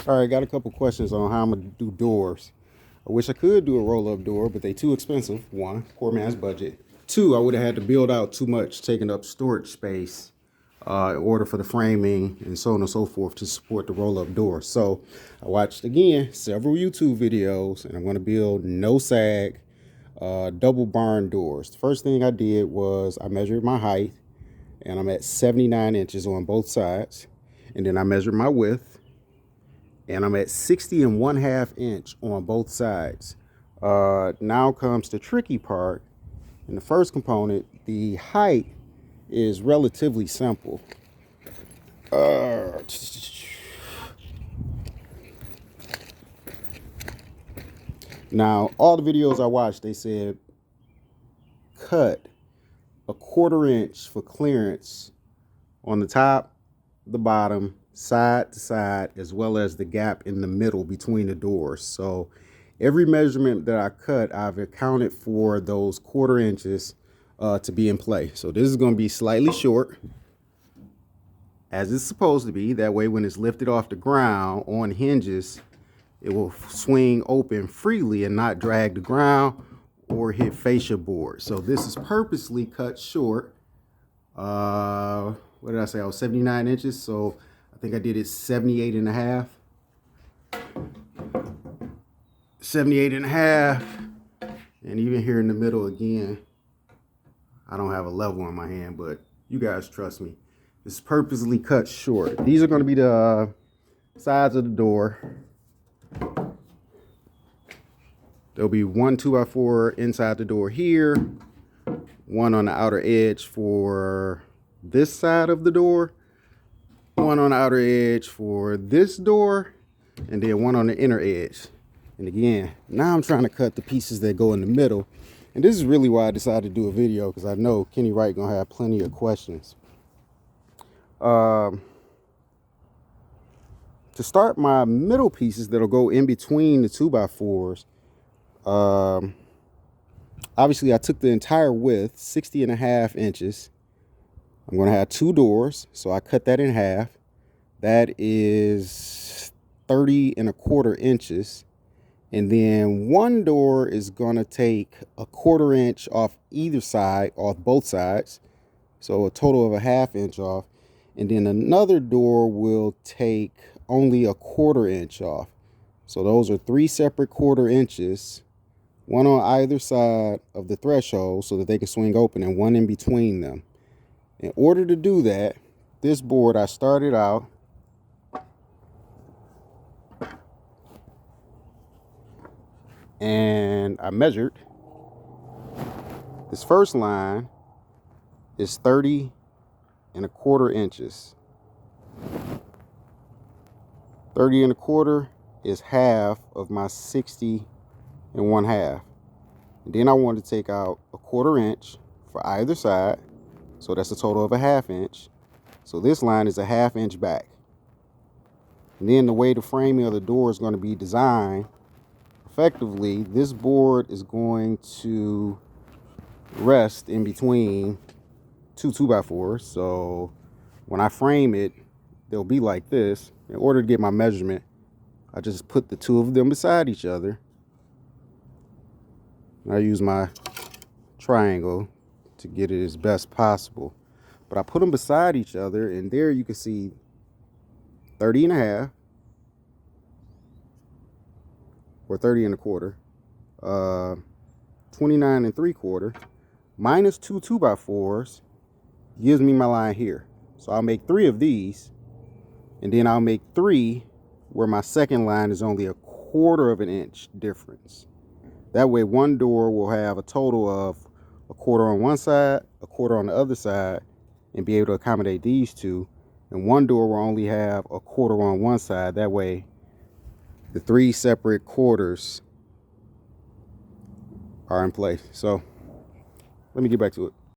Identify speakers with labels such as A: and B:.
A: All right, got a couple questions on how I'm gonna do doors. I wish I could do a roll-up door, but they too expensive. One, poor man's budget. Two, I would have had to build out too much, taking up storage space in order for the framing and so on and so forth to support the roll-up door. So I watched again several YouTube videos, and I'm gonna build no sag double barn doors. The first thing I did was I measured my height, and I'm at 79 inches on both sides, and then I measured my width, and I'm at 60 and 1/2 inch on both sides. Now comes the tricky part. In the first component, the height is relatively simple. Now, all the videos I watched, they said cut a 1/4 inch for clearance on the top, the bottom, side to side, as well as the gap in the middle between the doors. So every measurement that I cut, I've accounted for those 1/4 inches to be in play. So this is going to be slightly short, as it's supposed to be. That way, when it's lifted off the ground on hinges, it will swing open freely and not drag the ground or hit fascia board. So this is purposely cut short. What did I say? I was 79 inches, so I think I did it 78 and a half. 78 and a half. And even here in the middle again, I don't have a level on my hand, but you guys trust me. It's purposely cut short. These are going to be the sides of the door. There'll be one 2x4 inside the door here, one on the outer edge for this side of the door, one on the outer edge for this door, and then one on the inner edge. And again, now I'm trying to cut the pieces that go in the middle. And this is really why I decided to do a video, because I know Kenny Wright gonna have plenty of questions. To start my middle pieces that'll go in between the 2x4s, obviously I took the entire width, 60 and a half inches. I'm going to have 2 doors, so I cut that in half. That is 30 and a 1/4 inches. And then one door is going to take a 1/4 inch off either side, off both sides. So a total of a 1/2 inch off. And then another door will take only a 1/4 inch off. So those are 3 separate 1/4 inches, one on either side of the threshold so that they can swing open, and one in between them. In order to do that, this board, I started out and I measured. This first line is 30 and a 1/4 inches. 30 and a 1/4 is half of my 60 and 1/2. And then I wanted to take out a 1/4 inch for either side. So that's a total of a 1/2 inch. So this line is a 1/2 inch back. And then the way the framing of the door is going to be designed, effectively, this board is going to rest in between 2 2x4s. So when I frame it, they'll be like this. In order to get my measurement, I just put the 2 of them beside each other. I use my triangle to get it as best possible. But I put them beside each other, and there you can see 30 and a half, or 30 and a 1/4, 29 and 3/4, minus 2 2x4s gives me my line here. So I'll make 3 of these, and then I'll make 3 where my second line is only a 1/4 of an inch difference. That way one door will have a total of a 1/4 on one side, a 1/4 on the other side, and be able to accommodate these 2. And one door will only have a 1/4 on one side. That way the 3 separate quarters are in place. So let me get back to it.